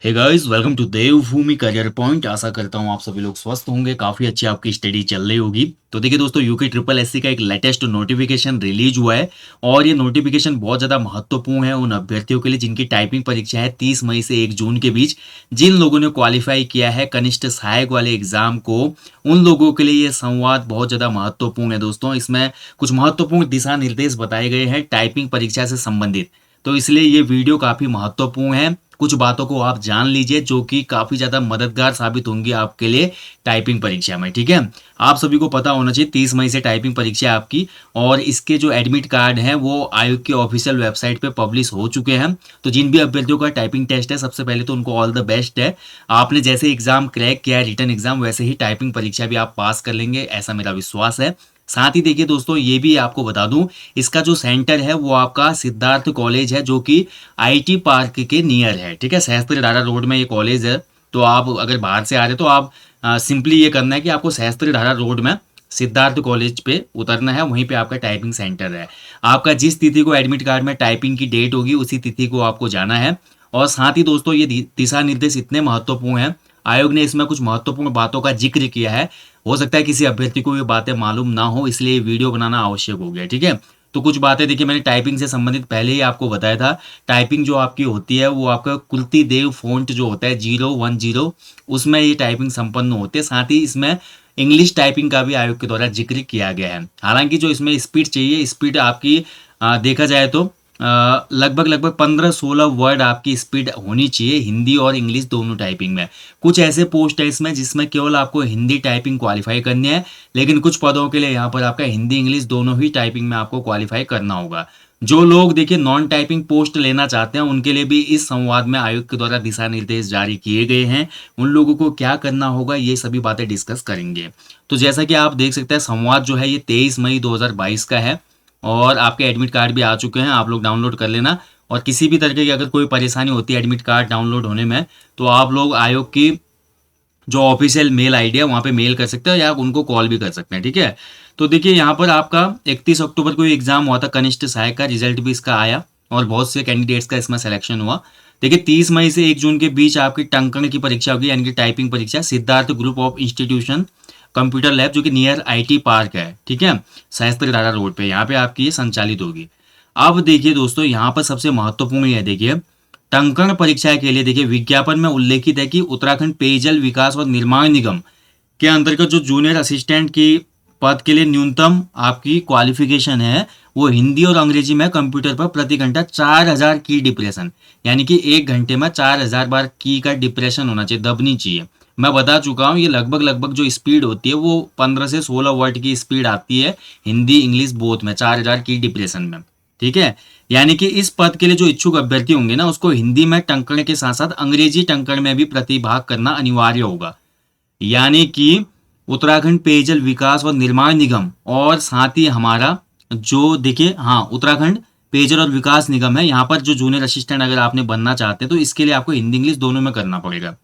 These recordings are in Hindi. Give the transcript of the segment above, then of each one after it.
Hey guys, welcome to Devbhoomi career point. आशा करता हूँ आप सभी लोग स्वस्थ होंगे, काफ़ी अच्छी आपकी स्टडी चल रही होगी। तो देखिए दोस्तों, यूके ट्रिपल एससी का एक लेटेस्ट नोटिफिकेशन रिलीज हुआ है और ये नोटिफिकेशन बहुत ज़्यादा महत्वपूर्ण है उन अभ्यर्थियों के लिए जिनकी टाइपिंग परीक्षा है 30 मई से 1 जून के बीच। जिन लोगों ने क्वालिफाई किया है कनिष्ठ सहायक वाले एग्जाम को, उन लोगों के लिए ये संवाद बहुत ज़्यादा महत्वपूर्ण है दोस्तों। इसमें कुछ महत्वपूर्ण दिशा निर्देश बताए गए हैं टाइपिंग परीक्षा से संबंधित। तो इसलिए ये वीडियो काफ़ी महत्वपूर्ण है। कुछ बातों को आप जान लीजिए जो कि काफ़ी ज़्यादा मददगार साबित होंगी आपके लिए टाइपिंग परीक्षा में, ठीक है। आप सभी को पता होना चाहिए 30 मई से टाइपिंग परीक्षा है आपकी, और इसके जो एडमिट कार्ड हैं वो आयोग की ऑफिशियल वेबसाइट पे पब्लिश हो चुके हैं। तो जिन भी अभ्यर्थियों का टाइपिंग टेस्ट है, सबसे पहले तो उनको ऑल द बेस्ट है। आपने जैसे एग्जाम क्रैक किया है रिटर्न एग्जाम, वैसे ही टाइपिंग परीक्षा भी आप पास कर लेंगे, ऐसा मेरा विश्वास है। साथ ही देखिए दोस्तों, ये भी आपको बता दूं, इसका जो सेंटर है वो आपका सिद्धार्थ कॉलेज है जो कि आईटी पार्क के नियर है, ठीक है। सहस्त्रधारा रोड में ये कॉलेज है। तो आप अगर बाहर से आ रहे तो आप सिंपली ये करना है कि आपको सहस्त्रधारा रोड में सिद्धार्थ कॉलेज पे उतरना है, वहीं पे आपका टाइपिंग सेंटर है। आपका जिस तिथि को एडमिट कार्ड में टाइपिंग की डेट होगी उसी तिथि को आपको जाना है। और साथ ही दोस्तों, ये दिशा निर्देश इतने महत्वपूर्ण हैं, आयोग ने इसमें कुछ महत्वपूर्ण बातों का जिक्र किया है। हो सकता है किसी अभ्यर्थी को ये बातें मालूम ना हो, इसलिए ये वीडियो बनाना आवश्यक हो गया, ठीक है। तो कुछ बातें देखिए, मैंने टाइपिंग से संबंधित पहले ही आपको बताया था। टाइपिंग जो आपकी होती है वो आपका कुलती देव फ़ॉन्ट जो होता है 010, उसमें ये टाइपिंग संपन्न होते हैं। साथ ही इसमें इंग्लिश टाइपिंग का भी आयोग के द्वारा जिक्र किया गया है। हालांकि जो इसमें स्पीड चाहिए, स्पीड आपकी देखा जाए तो लगभग लगभग 15-16 वर्ड आपकी स्पीड होनी चाहिए, हिंदी और इंग्लिश दोनों टाइपिंग में। कुछ ऐसे पोस्ट है इसमें जिसमें केवल आपको हिंदी टाइपिंग क्वालिफाई करनी है, लेकिन कुछ पदों के लिए यहाँ पर आपका हिंदी इंग्लिश दोनों ही टाइपिंग में आपको क्वालिफाई करना होगा। जो लोग देखिए नॉन टाइपिंग पोस्ट लेना चाहते हैं, उनके लिए भी इस संवाद में आयोग के द्वारा दिशा निर्देश जारी किए गए हैं। उन लोगों को क्या करना होगा, ये सभी बातें डिस्कस करेंगे। तो जैसा कि आप देख सकते हैं, संवाद जो है ये 23 मई 2022 का है और आपके एडमिट कार्ड भी आ चुके हैं, आप लोग डाउनलोड कर लेना। और किसी भी तरीके की अगर कोई परेशानी होती है एडमिट कार्ड डाउनलोड होने में, तो आप लोग आयोग की जो ऑफिशियल मेल आईडी है वहाँ पे मेल कर सकते हैं या आप उनको कॉल भी कर सकते हैं, ठीक है। तो देखिए यहाँ पर आपका 31 अक्टूबर को एग्जाम हुआ था कनिष्ठ सहायक का, रिजल्ट भी इसका आया और बहुत से कैंडिडेट्स का इसमें सिलेक्शन हुआ। देखिए 30 मई से 1 जून के बीच आपकी टंकण की परीक्षा होगी, यानी कि टाइपिंग परीक्षा, Siddharth group of institution computer lab जो कि नियर आईटी पार्क है, ठीक है, सहस्त्रधारा रोड पे, यहाँ पे आपकी ये संचालित होगी। अब देखिए दोस्तों, यहाँ पर सबसे महत्वपूर्ण है, देखिए टंकण परीक्षा के लिए देखिए विज्ञापन में उल्लेखित है कि उत्तराखंड पेयजल विकास और निर्माण निगम के अंतर्गत जो जूनियर असिस्टेंट की पद के लिए न्यूनतम आपकी क्वालिफिकेशन है वो हिंदी और अंग्रेजी में कंप्यूटर पर प्रति घंटा 4000 की डिप्रेशन, यानी कि 1 घंटे में 4000 बार की का डिप्रेशन होना चाहिए, दबनी चाहिए। मैं बता चुका हूँ, ये लगभग लगभग जो स्पीड होती है वो 15 से 16 वर्ड की स्पीड आती है हिंदी इंग्लिश बोथ में, 4000 की डिप्रेशन में, ठीक है। यानी कि इस पद के लिए जो इच्छुक अभ्यर्थी होंगे ना, उसको हिंदी में टंकण के साथ साथ अंग्रेजी टंकण में भी प्रतिभाग करना अनिवार्य होगा। यानी कि उत्तराखंड पेयजल विकास और निर्माण निगम और साथ ही हमारा जो देखिए, हाँ, उत्तराखंड पेयजल और विकास निगम है, यहाँ पर जो जूनियर असिस्टेंट अगर आपने बनना चाहते हैं तो इसके लिए आपको हिंदी इंग्लिश दोनों में करना पड़ेगा।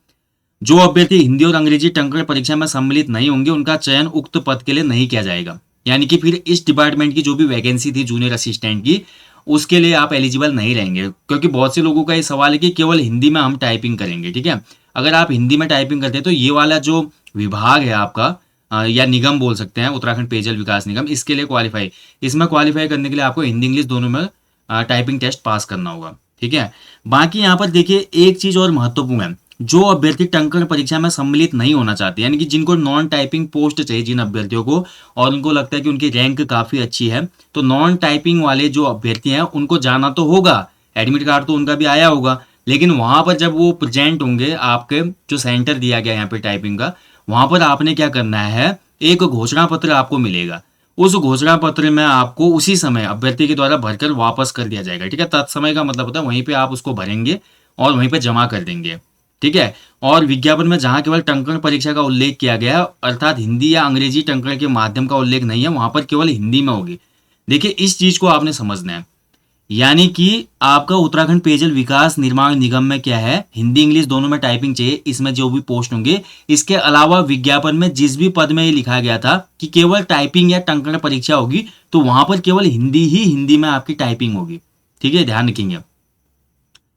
जो अभ्यर्थी हिंदी और अंग्रेजी टंकण परीक्षा में सम्मिलित नहीं होंगे उनका चयन उक्त पद के लिए नहीं किया जाएगा। यानी कि फिर इस डिपार्टमेंट की जो भी वैकेंसी थी जूनियर असिस्टेंट की, उसके लिए आप एलिजिबल नहीं रहेंगे, क्योंकि बहुत से लोगों का ये सवाल है कि केवल हिंदी में हम टाइपिंग करेंगे, ठीक है। अगर आप हिंदी में टाइपिंग करते हैं तो ये वाला जो विभाग है आपका, या निगम बोल सकते हैं, उत्तराखंड पेयजल विकास निगम, इसके लिए क्वालिफाई, इसमें क्वालिफाई करने के लिए आपको हिंदी इंग्लिश दोनों में टाइपिंग टेस्ट पास करना होगा, ठीक है। बाकी यहाँ पर देखिए एक चीज और महत्वपूर्ण है, जो अभ्यर्थी टंकण परीक्षा में सम्मिलित नहीं होना चाहते, यानी कि जिनको नॉन टाइपिंग पोस्ट चाहिए, जिन अभ्यर्थियों को, और उनको लगता है कि उनकी रैंक काफी अच्छी है, तो नॉन टाइपिंग वाले जो अभ्यर्थी हैं उनको जाना तो होगा, एडमिट कार्ड तो उनका भी आया होगा, लेकिन वहां पर जब वो प्रेजेंट होंगे, आपके जो सेंटर दिया गया यहाँ पे टाइपिंग का, वहां पर आपने क्या करना है, एक घोषणा पत्र आपको मिलेगा। उस घोषणा पत्र में आपको उसी समय अभ्यर्थी के द्वारा भरकर वापस कर दिया जाएगा, ठीक है। तत्समय का मतलब होता है वहीं पे आप उसको भरेंगे और वहीं पे जमा कर देंगे, ठीक है। और विज्ञापन में जहां केवल टंकण परीक्षा का उल्लेख किया गया है, अर्थात हिंदी या अंग्रेजी टंकण के माध्यम का उल्लेख नहीं है, वहां पर केवल हिंदी में होगी। देखिए इस चीज को आपने समझना है, यानी कि आपका उत्तराखंड पेयजल विकास निर्माण निगम में क्या है, हिंदी इंग्लिश दोनों में टाइपिंग चाहिए, इसमें जो भी पोस्ट होंगे। इसके अलावा विज्ञापन में जिस भी पद में ये लिखा गया था कि केवल टाइपिंग या टंकण परीक्षा होगी, तो वहां पर केवल हिंदी ही हिंदी में आपकी टाइपिंग होगी, ठीक है, ध्यान रखेंगे।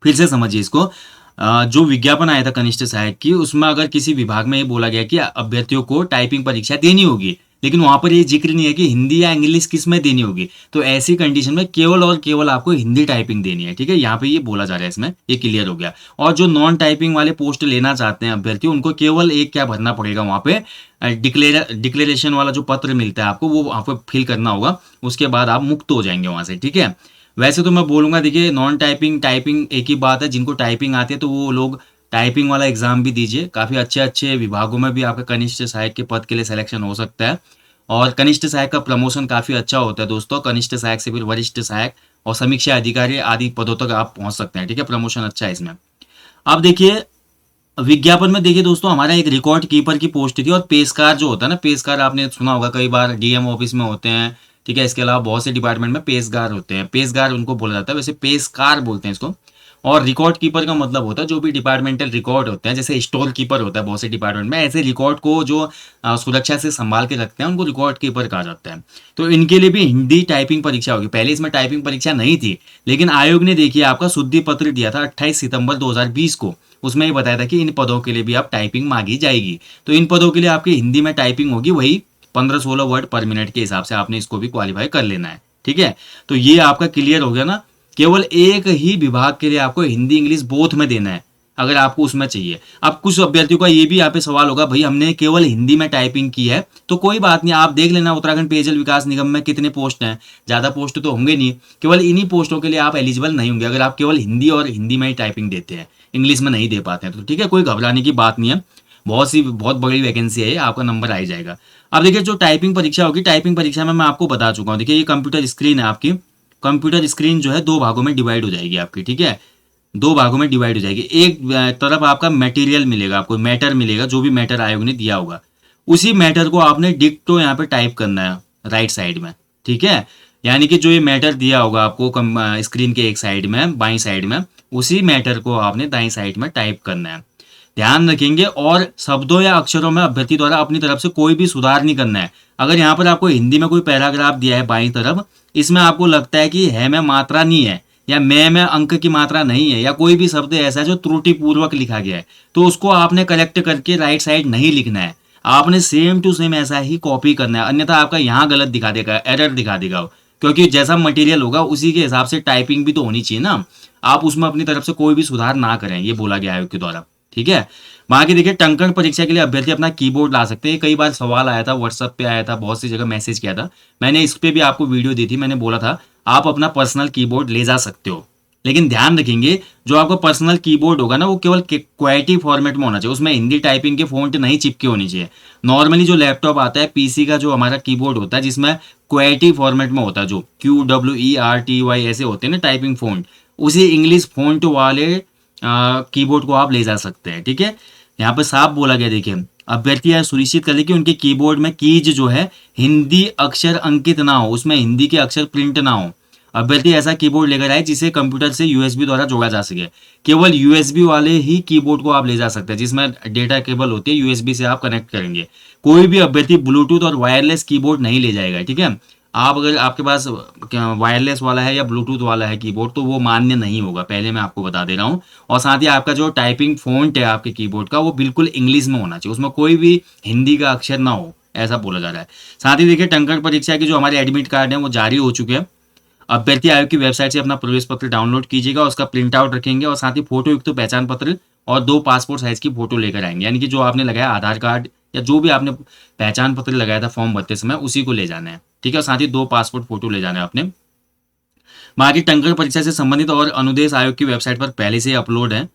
फिर से समझिए इसको, जो विज्ञापन आया था कनिष्ठ सहायक की, उसमें अगर किसी विभाग में ये बोला गया कि अभ्यर्थियों को टाइपिंग परीक्षा देनी होगी, लेकिन वहां पर ये जिक्र नहीं है कि हिंदी या इंग्लिश किस में देनी होगी, तो ऐसी कंडीशन में केवल और केवल आपको हिंदी टाइपिंग देनी है। ठीक है, यहाँ पे ये बोला जा रहा है, इसमें ये क्लियर हो गया। और जो नॉन टाइपिंग वाले पोस्ट लेना चाहते हैं अभ्यर्थी, उनको केवल एक क्या भरना पड़ेगा वहां पे, डिक्लेरेशन वाला जो पत्र मिलता है आपको, वो वहां पे फिल करना होगा। उसके बाद आप मुक्त हो जाएंगे वहां से। ठीक है, वैसे तो मैं बोलूंगा, देखिए नॉन टाइपिंग टाइपिंग एक ही बात है। जिनको टाइपिंग आती है तो वो लोग टाइपिंग वाला एग्जाम भी दीजिए, काफी अच्छे अच्छे विभागों में भी आपका कनिष्ठ सहायक के पद के लिए सिलेक्शन हो सकता है। और कनिष्ठ सहायक का प्रमोशन काफी अच्छा होता है दोस्तों, कनिष्ठ सहायक से फिर वरिष्ठ सहायक और समीक्षा अधिकारी आदि पदों तक आप पहुंच सकते हैं। ठीक है, प्रमोशन अच्छा है इसमें। अब देखिए विज्ञापन में, देखिए दोस्तों, हमारा एक रिकॉर्ड कीपर की पोस्ट थी। और पेशकार जो होता है ना, पेशकार आपने सुना होगा, कई बार डीएम ऑफिस में होते हैं। ठीक है, इसके अलावा बहुत से डिपार्टमेंट में पेशकार होते हैं, पेशकार उनको बोला जाता है, वैसे पेशकार बोलते हैं इसको। और रिकॉर्ड कीपर का मतलब होता है जो भी डिपार्टमेंटल रिकॉर्ड होते हैं, जैसे स्टोर कीपर होता है बहुत से डिपार्टमेंट में, ऐसे रिकॉर्ड को जो सुरक्षा से संभाल के रखते हैं उनको रिकॉर्ड कीपर कहा जाता है। तो इनके लिए भी हिंदी टाइपिंग परीक्षा होगी। पहले इसमें टाइपिंग परीक्षा नहीं थी, लेकिन आयोग ने देखिए आपका शुद्धि पत्र दिया था 28 सितंबर 2020 को। उसमें ये बताया था कि इन पदों के लिए भी आप टाइपिंग मांगी जाएगी। तो इन पदों के लिए आपकी हिंदी में टाइपिंग होगी, वही 15-16 वर्ड पर मिनट के हिसाब से आपने इसको भी क्वालिफाई कर लेना है। ठीक है, तो ये आपका क्लियर हो गया ना। केवल एक ही विभाग के लिए आपको हिंदी इंग्लिश बोथ में देना है, अगर आपको उसमें चाहिए। अब कुछ अभ्यर्थियों का ये भी यहाँ पे सवाल होगा, भाई हमने केवल हिंदी में टाइपिंग की है, तो कोई बात नहीं, आप देख लेना उत्तराखंड पेयजल विकास निगम में कितने पोस्ट हैं, ज्यादा पोस्ट तो होंगे नहीं, केवल इन्हीं पोस्टों के लिए आप एलिजिबल नहीं होंगे अगर आप केवल हिंदी और हिंदी में ही टाइपिंग देते हैं, इंग्लिश में नहीं दे पाते हैं। तो ठीक है, कोई घबराने की बात नहीं है, बहुत बड़ी वैकेंसी है, आपका नंबर आ ही जाएगा। अब देखिए जो टाइपिंग परीक्षा होगी, टाइपिंग परीक्षा में मैं आपको बता चुका हूँ। देखिए ये कंप्यूटर स्क्रीन है आपकी, कंप्यूटर स्क्रीन जो है दो भागों में डिवाइड हो जाएगी आपकी। ठीक है, दो भागों में डिवाइड हो जाएगी। एक तरफ आपका मटेरियल मिलेगा, आपको मैटर मिलेगा, जो भी मैटर आयोग ने दिया होगा, उसी मैटर को आपने डिक्टो यहाँ पे टाइप करना है राइट साइड में। ठीक है, यानी कि जो ये मैटर दिया होगा आपको स्क्रीन के एक साइड में, बाई साइड में, उसी मैटर को आपने दाई साइड में टाइप करना है। ध्यान रखेंगे, और शब्दों या अक्षरों में अभ्यर्थी द्वारा अपनी तरफ से कोई भी सुधार नहीं करना है। अगर यहाँ पर आपको हिंदी में कोई पैराग्राफ दिया है बाई तरफ, इसमें आपको लगता है कि है में मात्रा नहीं है, या मैं अंक की मात्रा नहीं है, या कोई भी शब्द ऐसा है जो त्रुटिपूर्वक लिखा गया है, तो उसको आपने करेक्ट करके राइट साइड नहीं लिखना है, आपने सेम टू सेम ऐसा ही कॉपी करना है। अन्यथा आपका यहाँ गलत दिखा देगा, एरर दिखा देगा वो। क्योंकि जैसा मटेरियल होगा उसी के हिसाब से टाइपिंग भी तो होनी चाहिए ना, आप उसमें अपनी तरफ से कोई भी सुधार ना करें, ये बोला गया आयोग के द्वारा। ठीक है, बाकी देखिए टंकण परीक्षा के लिए अभ्यर्थी अपना कीबोर्ड ला सकते हैं। कई बार सवाल आया था, व्हाट्सएप पे आया था, बहुत सी जगह मैसेज किया था, मैंने इस पे भी आपको वीडियो दी थी, मैंने बोला था आप अपना पर्सनल कीबोर्ड ले जा सकते हो। लेकिन ध्यान रखेंगे, जो आपका पर्सनल कीबोर्ड होगा ना, वो केवल क्वालिटी फॉर्मेट में होना चाहिए, उसमें हिंदी टाइपिंग के फॉन्ट नहीं चिपके होनी चाहिए। नॉर्मली जो लैपटॉप आता है, पीसी का जो हमारा कीबोर्ड होता है, जिसमें क्वालिटी फॉर्मेट में होता है, जो QWERTY ऐसे होते हैं ना टाइपिंग फॉन्ट, उसी इंग्लिश फॉन्ट वाले कीबोर्ड को आप ले जा सकते हैं। ठीक है, यहाँ पे साफ बोला गया, देखिए अभ्यर्थी यह सुनिश्चित करें कि उनके कीबोर्ड में कीज जो है हिंदी अक्षर अंकित ना हो, उसमें हिंदी के अक्षर प्रिंट ना हो। अभ्यर्थी ऐसा कीबोर्ड लेकर आए जिसे कंप्यूटर से यूएसबी द्वारा जोड़ा जा सके। केवल यूएसबी वाले ही कीबोर्ड को आप ले जा सकते हैं, जिसमें डेटा केबल होती है, यूएसबी से आप कनेक्ट करेंगे। कोई भी अभ्यर्थी ब्लूटूथ और वायरलेस कीबोर्ड नहीं ले जाएगा। ठीक है, आप अगर आपके पास वायरलेस वाला है या ब्लूटूथ वाला है कीबोर्ड, तो वो मान्य नहीं होगा, पहले मैं आपको बता दे रहा हूँ। और साथ ही आपका जो टाइपिंग फॉन्ट है आपके कीबोर्ड का, वो बिल्कुल इंग्लिश में होना चाहिए, उसमें कोई भी हिंदी का अक्षर ना हो, ऐसा बोला जा रहा है। साथ ही देखिए टंकण परीक्षा की जो हमारे एडमिट कार्ड है वो जारी हो चुके हैं। अभ्यर्थी आयोग की वेबसाइट से अपना प्रवेश पत्र डाउनलोड कीजिएगा, उसका प्रिंट आउट रखेंगे, और साथ ही फोटो युक्त पहचान पत्र और 2 पासपोर्ट साइज की फोटो लेकर आएंगे। यानी कि जो आपने लगाया आधार कार्ड या जो भी आपने पहचान पत्र लगाया था फॉर्म भरते समय, उसी को ले जाना है। ठीक है, और साथ ही 2 पासपोर्ट फोटो ले जाना है आपने। बाकी टंकण परीक्षा से संबंधित और अनुदेश आयोग की वेबसाइट पर पहले से अपलोड है।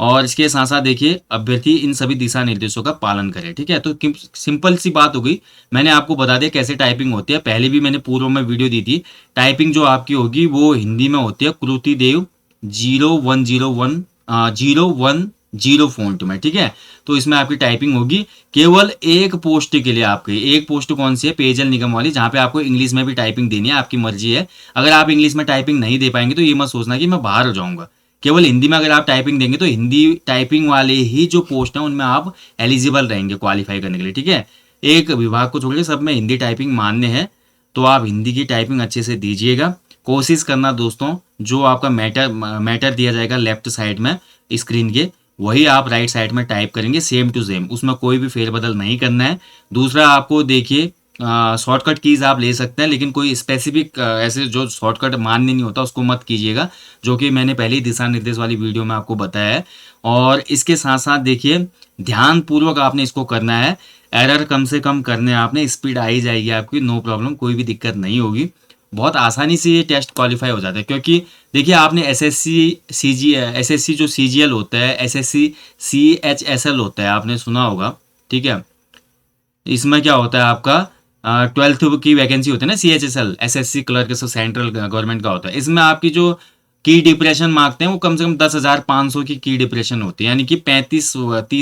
और इसके साथ साथ देखिए अभ्यर्थी इन सभी दिशा निर्देशों का पालन करे। ठीक है, तो सिंपल सी बात हो गई, मैंने आपको बता दिया कैसे टाइपिंग होती है, पहले भी मैंने पूर्व में वीडियो दी थी। टाइपिंग जो आपकी होगी वो हिंदी में होती है कृति देव 0110 फॉन्ट में। ठीक है, तो इसमें आपकी टाइपिंग होगी केवल एक पोस्ट के लिए। आपकी एक पोस्ट कौन सी है, पेयजल निगम वाली, जहां पे आपको इंग्लिश में भी टाइपिंग देनी है, आपकी मर्जी है। अगर आप इंग्लिश में टाइपिंग नहीं दे पाएंगे तो ये मत सोचना कि मैं बाहर हो जाऊंगा। केवल हिंदी में अगर आप टाइपिंग देंगे तो हिंदी टाइपिंग वाले ही जो पोस्ट हैं उनमें आप एलिजिबल रहेंगे क्वालिफाई करने के लिए। ठीक है, एक विभाग को छोड़कर सब में हिंदी टाइपिंग मान्य है, तो आप हिंदी की टाइपिंग अच्छे से दीजिएगा। कोशिश करना दोस्तों, जो आपका मैटर दिया जाएगा लेफ्ट साइड में, स्क्रीन के, वही आप राइट साइड में टाइप करेंगे सेम टू सेम, उसमें कोई भी फेरबदल नहीं करना है। दूसरा आपको देखिए शॉर्टकट कीज़ आप ले सकते हैं, लेकिन कोई स्पेसिफिक ऐसे जो शॉर्टकट मान्य नहीं होता उसको मत कीजिएगा, जो कि मैंने पहले ही दिशा निर्देश वाली वीडियो में आपको बताया है। और इसके साथ साथ देखिए ध्यानपूर्वक आपने इसको करना है, एरर कम से कम करने हैं आपने, स्पीड आ ही जाएगी आपकी, नो प्रॉब्लम, कोई भी दिक्कत नहीं होगी। बहुत आसानी से ये टेस्ट क्वालिफाई हो जाता है, क्योंकि देखिए आपने एसएससी जो सीजीएल होता है, एसएससी सीएचएसएल होता है, आपने सुना होगा, ठीक है। इसमें क्या होता है आपका 12th की वैकेंसी होती है ना, CHSL SSC clerk, central government का होता है। इसमें आपकी जो की डिप्रेशन मांगते हैं वो कम से कम 10,500 की डिप्रेशन होती है, यानी कि 30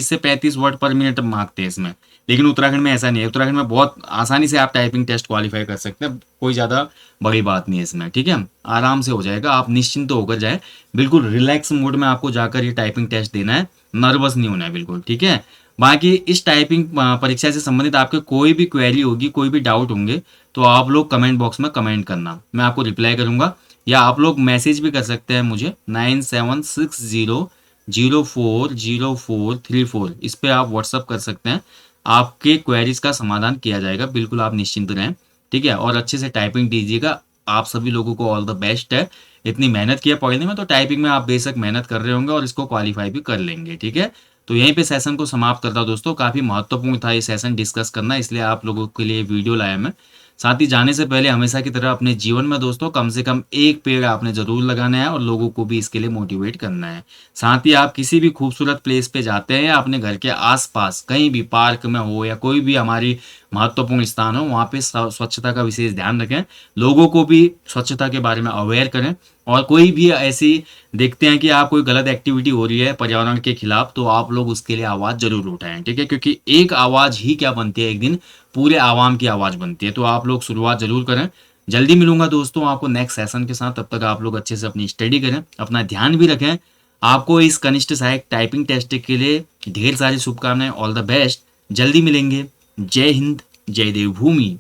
से 35 वर्ड पर मिनट मांगते हैं इसमें। लेकिन उत्तराखंड में ऐसा नहीं है, उत्तराखंड में बहुत आसानी से आप टाइपिंग टेस्ट क्वालिफाई कर सकते हैं, कोई ज़्यादा बड़ी बात नहीं है इसमें, ठीक है। आराम से हो जाएगा, आप निश्चिंत होकर जाए, बिल्कुल रिलैक्स मोड में आपको जाकर ये टाइपिंग टेस्ट देना है, नर्वस नहीं होना है बिल्कुल, ठीक है। बाकी इस टाइपिंग परीक्षा से संबंधित आपके कोई भी क्वेरी होगी, कोई भी डाउट होंगे, तो आप लोग कमेंट बॉक्स में कमेंट करना, मैं आपको रिप्लाई करूंगा। या आप लोग मैसेज भी कर सकते हैं मुझे 9760040434, इस पे आप व्हाट्सअप कर सकते हैं, आपके क्वेरीज का समाधान किया जाएगा, बिल्कुल आप निश्चिंत रहें, ठीक है। और अच्छे से टाइपिंग दीजिएगा, आप सभी लोगों को ऑल द बेस्ट है। इतनी मेहनत किया पढ़ने में, तो टाइपिंग में आप बेशक मेहनत कर रहे होंगे और इसको क्वालिफाई भी कर लेंगे, ठीक है। तो यहीं पे सेशन को समाप्त करता हूं दोस्तों, काफ़ी महत्वपूर्ण था ये सेशन डिस्कस करना, इसलिए आप लोगों के लिए वीडियो लाया मैं। साथ ही जाने से पहले हमेशा की तरह अपने जीवन में दोस्तों कम से कम एक पेड़ आपने ज़रूर लगाना है और लोगों को भी इसके लिए मोटिवेट करना है। साथ ही आप किसी भी खूबसूरत प्लेस पे जाते हैं या अपने घर के आसपास कहीं भी पार्क में हो या कोई भी हमारी महत्वपूर्ण स्थान हो, वहाँ पे स्वच्छता का विशेष ध्यान रखें, लोगों को भी स्वच्छता के बारे में अवेयर करें। और कोई भी ऐसी देखते हैं कि आप कोई गलत एक्टिविटी हो रही है पर्यावरण के खिलाफ, तो आप लोग उसके लिए आवाज़ जरूर उठाएं, ठीक है, क्योंकि एक आवाज़ ही क्या बनती है, एक दिन पूरे आवाम की आवाज़ बनती है। तो आप लोग शुरुआत जरूर करें। जल्दी मिलूंगा दोस्तों आपको नेक्स्ट सेशन के साथ, तब तक आप लोग अच्छे से अपनी स्टडी करें, अपना ध्यान भी रखें। आपको इस कनिष्ठ सहायक टाइपिंग टेस्ट के लिए ढेर सारी शुभकामनाएं, ऑल द बेस्ट, जल्दी मिलेंगे। जय हिंद, जय देवभूमि।